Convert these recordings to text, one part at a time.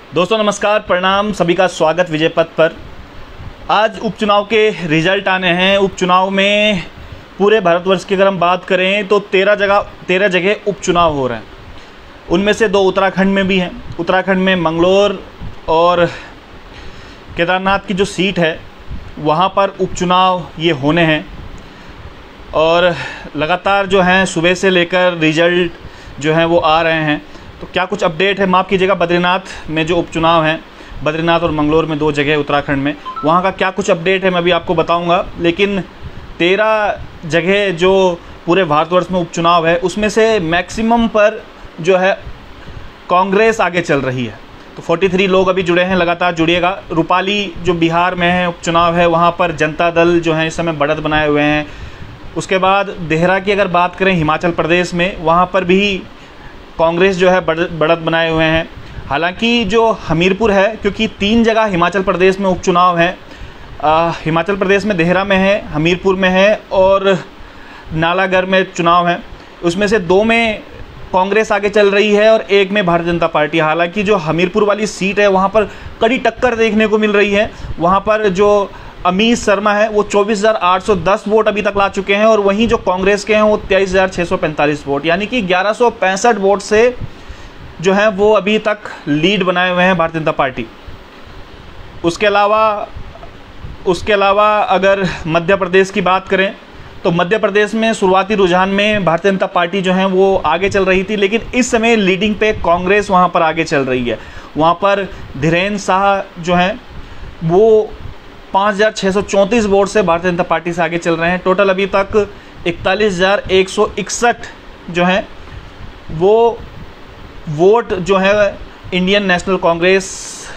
दोस्तों नमस्कार, प्रणाम, सभी का स्वागत विजय पथ पर। आज उपचुनाव के रिजल्ट आने हैं। उपचुनाव में पूरे भारतवर्ष की अगर हम बात करें तो 13 जगह उपचुनाव हो रहे हैं। उनमें से 2 उत्तराखंड में भी हैं। उत्तराखंड में मंगलोर और केदारनाथ की जो सीट है वहाँ पर उपचुनाव ये होने हैं और लगातार जो हैं सुबह से लेकर रिजल्ट जो हैं वो आ रहे हैं। तो क्या कुछ अपडेट है, माफ़ कीजिएगा, बद्रीनाथ में जो उपचुनाव हैं, बद्रीनाथ और मंगलोर में 2 जगह उत्तराखंड में, वहाँ का क्या कुछ अपडेट है मैं अभी आपको बताऊंगा। लेकिन 13 जगह जो पूरे भारतवर्ष में उपचुनाव है उसमें से मैक्सिमम पर जो है कांग्रेस आगे चल रही है। तो 43 लोग अभी जुड़े हैं, लगातार जुड़िएगा। रूपाली जो बिहार में है उपचुनाव है, वहाँ पर जनता दल जो है इस समय बढ़त बनाए हुए हैं। उसके बाद देहरा की अगर बात करें हिमाचल प्रदेश में, वहाँ पर भी कांग्रेस जो है बढ़त बनाए हुए हैं। हालांकि जो हमीरपुर है, क्योंकि 3 जगह हिमाचल प्रदेश में उपचुनाव है, हिमाचल प्रदेश में देहरा में है, हमीरपुर में है और नालागढ़ में चुनाव है। उसमें से 2 में कांग्रेस आगे चल रही है और 1 में भारतीय जनता पार्टी। हालांकि जो हमीरपुर वाली सीट है वहाँ पर कड़ी टक्कर देखने को मिल रही है। वहाँ पर जो अमीश शर्मा है वो 24,810 वोट अभी तक ला चुके हैं और वहीं जो कांग्रेस के हैं वो 23,645 वोट, यानी कि 1165 वोट से जो है वो अभी तक लीड बनाए हुए हैं भारतीय जनता पार्टी। उसके अलावा अगर मध्य प्रदेश की बात करें तो मध्य प्रदेश में शुरुआती रुझान में भारतीय जनता पार्टी जो है वो आगे चल रही थी, लेकिन इस समय लीडिंग पे कांग्रेस वहाँ पर आगे चल रही है। वहाँ पर धीरेन्द्र शाह जो हैं वो 5,634 वोट से भारतीय जनता पार्टी से आगे चल रहे हैं। टोटल अभी तक 41,161 जो है वो वोट जो है इंडियन नेशनल कांग्रेस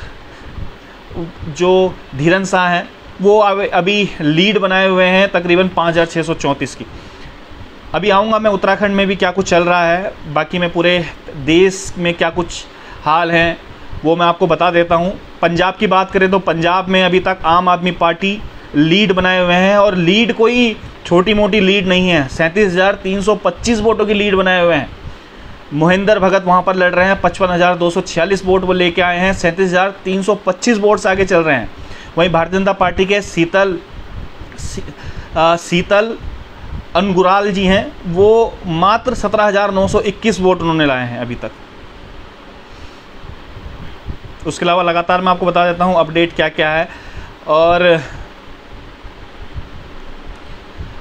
जो धीरेन्द्र शाह हैं वो अभी लीड बनाए हुए हैं तकरीबन 5,634 की। अभी आऊँगा मैं उत्तराखंड में भी क्या कुछ चल रहा है, बाकी मैं पूरे देश में क्या कुछ हाल हैं वो मैं आपको बता देता हूँ। पंजाब की बात करें तो पंजाब में अभी तक आम आदमी पार्टी लीड बनाए हुए हैं और लीड कोई छोटी मोटी लीड नहीं है, 37,325 वोटों की लीड बनाए हुए हैं। मोहिंदर भगत वहाँ पर लड़ रहे हैं, 55,246 वोट वो लेके आए हैं, 37,325 वोट से आगे चल रहे हैं। वहीं भारतीय जनता पार्टी के शीतल अनुगुराल जी हैं, वो मात्र 17,921 वोट उन्होंने लाए हैं अभी तक। उसके अलावा लगातार मैं आपको बता देता हूँ अपडेट क्या क्या है। और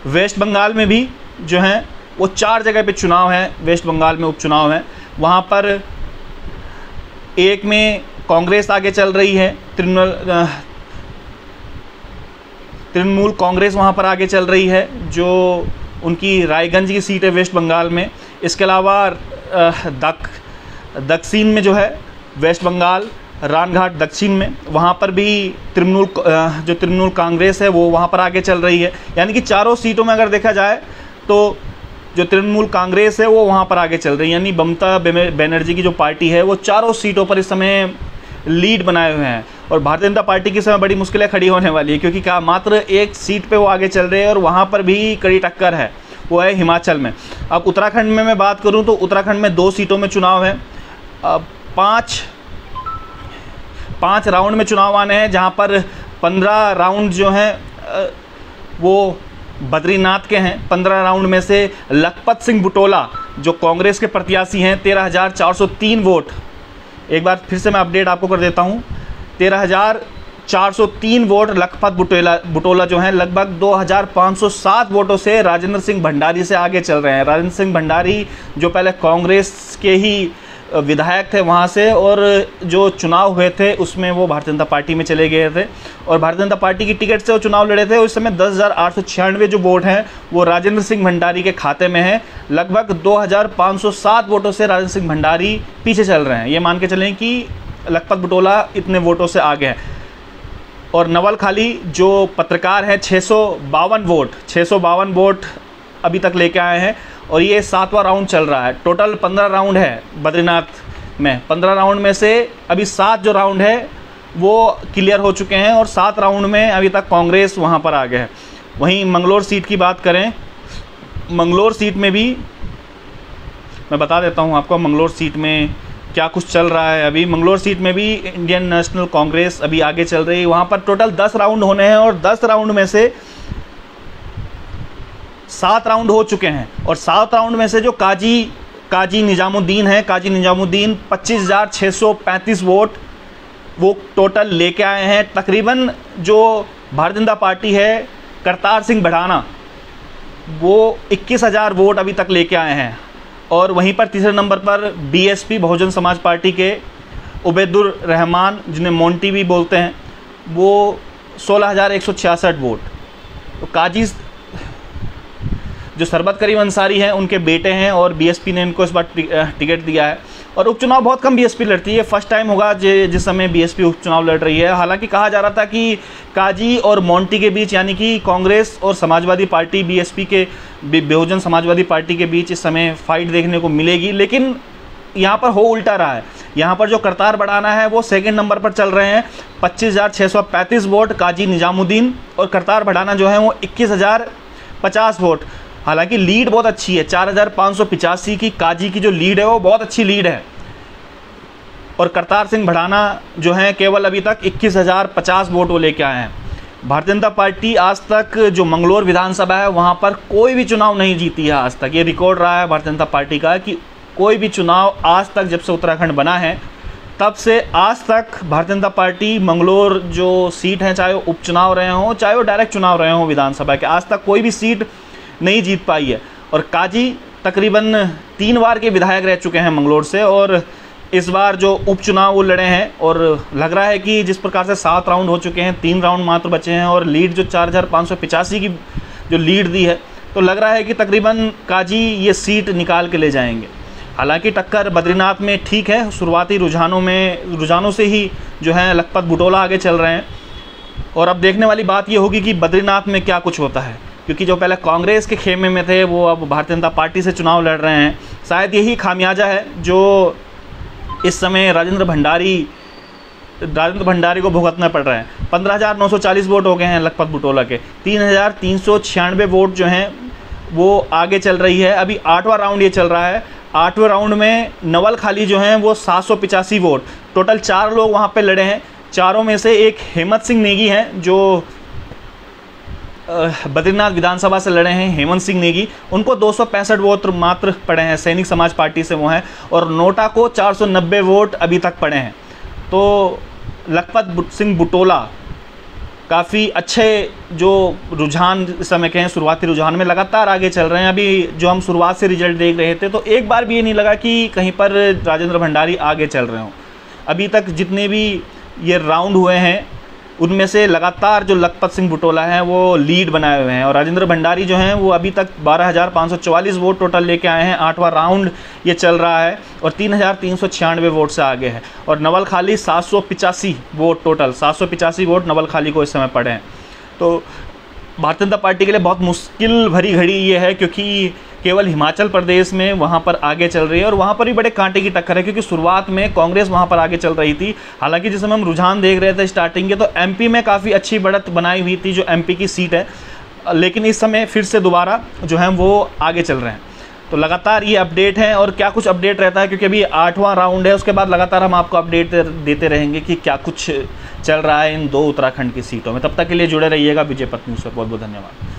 वेस्ट बंगाल में भी जो है वो 4 जगह पे चुनाव है, वेस्ट बंगाल में उपचुनाव है। वहाँ पर 1 में कांग्रेस आगे चल रही है, तृणमूल कांग्रेस वहाँ पर आगे चल रही है, जो उनकी रायगंज की सीट है वेस्ट बंगाल में। इसके अलावा दक्षिण में जो है वेस्ट बंगाल रानघाट दक्षिण में, वहाँ पर भी तृणमूल कांग्रेस है वो वहाँ पर आगे चल रही है। यानी कि चारों सीटों में अगर देखा जाए तो जो तृणमूल कांग्रेस है वो वहाँ पर आगे चल रही है, यानी ममता बनर्जी की जो पार्टी है वो चारों सीटों पर इस समय लीड बनाए हुए हैं। और भारतीय जनता पार्टी की समय बड़ी मुश्किलें खड़ी होने वाली है, क्योंकि क्या मात्र 1 सीट पे वो आगे चल रहे हैं और वहाँ पर भी कड़ी टक्कर है, वो है हिमाचल में। अब उत्तराखंड में मैं बात करूँ तो उत्तराखंड में 2 सीटों में चुनाव है। 5 राउंड में चुनाव आने हैं, जहाँ पर 15 राउंड जो हैं वो बद्रीनाथ के हैं। 15 राउंड में से लखपत सिंह बुटोला जो कांग्रेस के प्रत्याशी हैं 13,403 वोट, एक बार फिर से मैं अपडेट आपको कर देता हूँ, 13,403 वोट लखपत बुटोला जो हैं लगभग 2,507 वोटों से राजेंद्र सिंह भंडारी से आगे चल रहे हैं। राजेंद्र सिंह भंडारी जो पहले कांग्रेस के ही विधायक थे वहाँ से, और जो चुनाव हुए थे उसमें वो भारतीय जनता पार्टी में चले गए थे और भारतीय जनता पार्टी की टिकट से वो चुनाव लड़े थे। उस समय 10,896 जो वोट हैं वो राजेंद्र सिंह भंडारी के खाते में हैं। लगभग 2,507 वोटों से राजेंद्र सिंह भंडारी पीछे चल रहे हैं। ये मान के चलें कि लखपत बुटोला इतने वोटों से आगे हैं। और नवल खाली जो पत्रकार हैं 652 वोट अभी तक लेके आए हैं और ये 7वां राउंड चल रहा है। टोटल 15 राउंड है बद्रीनाथ में। 15 राउंड में से अभी 7 जो राउंड है वो क्लियर हो चुके हैं और 7 राउंड में अभी तक कांग्रेस वहाँ पर आगे है। वहीं मंगलोर सीट की बात करें, मंगलोर सीट में भी मैं बता देता हूँ आपको, मंगलोर सीट में क्या कुछ चल रहा है। अभी मंगलोर सीट में भी इंडियन नेशनल कांग्रेस अभी आगे चल रही है। वहाँ पर टोटल 10 राउंड होने हैं और 10 राउंड में से 7 राउंड हो चुके हैं और 7 राउंड में से जो काजी निजामुद्दीन है, काजी निजामुद्दीन 25,635 वोट वो टोटल लेके आए हैं। तकरीबन जो भारतीय जनता पार्टी है, करतार सिंह भड़ाना, वो 21,000 वोट अभी तक लेके आए हैं। और वहीं पर तीसरे नंबर पर बीएसपी बहुजन समाज पार्टी के उबैदुर रहमान, जिन्हें मोंटी भी बोलते हैं, वो 16,166 वोट। तो काजी जो सरबत करीम अंसारी हैं उनके बेटे हैं और बीएसपी ने इनको इस बार टिकट दिया है। और उपचुनाव बहुत कम बीएसपी लड़ती है, फर्स्ट टाइम होगा जिस समय बीएसपी उपचुनाव लड़ रही है। हालांकि कहा जा रहा था कि काजी और मोंटी के बीच, यानी कि कांग्रेस और समाजवादी पार्टी, बीएसपी के बहुजन समाजवादी पार्टी के बीच इस समय फाइट देखने को मिलेगी, लेकिन यहाँ पर हो उल्टा रहा है। यहाँ पर जो करतार बढ़ाना है वो सेकंड नंबर पर चल रहे हैं, 25,635 वोट काजी निजामुद्दीन, और करतार बढ़ाना जो है वो 21,050 वोट। हालांकि लीड बहुत अच्छी है, 4,585 की काजी की जो लीड है वो बहुत अच्छी लीड है। और करतार सिंह भड़ाना जो है केवल अभी तक 21,050 वोट वो लेके आए हैं। भारतीय जनता पार्टी आज तक जो मंगलोर विधानसभा है वहाँ पर कोई भी चुनाव नहीं जीती है आज तक। ये रिकॉर्ड रहा है भारतीय जनता पार्टी का कि कोई भी चुनाव आज तक, जब से उत्तराखंड बना है तब से आज तक भारतीय जनता पार्टी मंगलोर जो सीट हैं, चाहे वो उपचुनाव रहे हों चाहे वो डायरेक्ट चुनाव रहे हों विधानसभा के, आज तक कोई भी सीट नहीं जीत पाई है। और काजी तकरीबन 3 बार के विधायक रह चुके हैं मंगलोर से, और इस बार जो उपचुनाव वो लड़े हैं, और लग रहा है कि जिस प्रकार से 7 राउंड हो चुके हैं, 3 राउंड मात्र बचे हैं और लीड जो 4,585 की जो लीड दी है, तो लग रहा है कि तकरीबन काजी ये सीट निकाल के ले जाएंगे। हालांकि टक्कर बद्रीनाथ में ठीक है, शुरुआती रुझानों से ही जो है लखपत बुटोला आगे चल रहे हैं। और अब देखने वाली बात ये होगी कि बद्रीनाथ में क्या कुछ होता है, क्योंकि जो पहले कांग्रेस के खेमे में थे वो अब भारतीय जनता पार्टी से चुनाव लड़ रहे हैं। शायद यही खामियाजा है जो इस समय राजेंद्र भंडारी को भुगतना पड़ रहा है। 15,940 वोट हो गए हैं लखपत बुटोला के, 3,396 वोट जो हैं वो आगे चल रही है। अभी 8वां राउंड ये चल रहा है। 8वें राउंड में नवल खाली जो हैं वो 785 वोट, टोटल 4 लोग वहाँ पे लड़े हैं। चारों में से एक हेमंत सिंह नेगी हैं जो बद्रीनाथ विधानसभा से लड़े हैं, हेमंत सिंह नेगी, उनको 265 वोट मात्र पड़े हैं, सैनिक समाज पार्टी से वो हैं। और नोटा को 490 वोट अभी तक पड़े हैं। तो लखपत सिंह बुटोला काफ़ी अच्छे जो रुझान इस समय के हैं, शुरुआती रुझान में लगातार आगे चल रहे हैं। अभी जो हम शुरुआत से रिजल्ट देख रहे थे तो एक बार भी ये नहीं लगा कि कहीं पर राजेंद्र भंडारी आगे चल रहे हों। अभी तक जितने भी ये राउंड हुए हैं उनमें से लगातार जो लखपत सिंह बुटोला हैं वो लीड बनाए हुए हैं, और राजेंद्र भंडारी जो हैं वो अभी तक 12,544 वोट टोटल लेके आए हैं। 8वां राउंड ये चल रहा है और 3,396 वोट से आगे है। और नवल खाली 785 वोट, टोटल 785 वोट नवल खाली को इस समय पड़े हैं। तो भारतीय जनता पार्टी के लिए बहुत मुश्किल भरी घड़ी ये है, क्योंकि केवल हिमाचल प्रदेश में वहाँ पर आगे चल रही है और वहाँ पर भी बड़े कांटे की टक्कर है, क्योंकि शुरुआत में कांग्रेस वहाँ पर आगे चल रही थी। हालांकि जिस समय हम रुझान देख रहे थे स्टार्टिंग के, तो एमपी में काफ़ी अच्छी बढ़त बनाई हुई थी जो एमपी की सीट है, लेकिन इस समय फिर से दोबारा जो है वो आगे चल रहे हैं। तो लगातार ये अपडेट है और क्या कुछ अपडेट रहता है, क्योंकि अभी 8वां राउंड है, उसके बाद लगातार हम आपको अपडेट देते रहेंगे कि क्या कुछ चल रहा है इन 2 उत्तराखंड की सीटों में। तब तक के लिए जुड़े रहिएगा विजय पथ न्यूज़ से। बहुत बहुत धन्यवाद।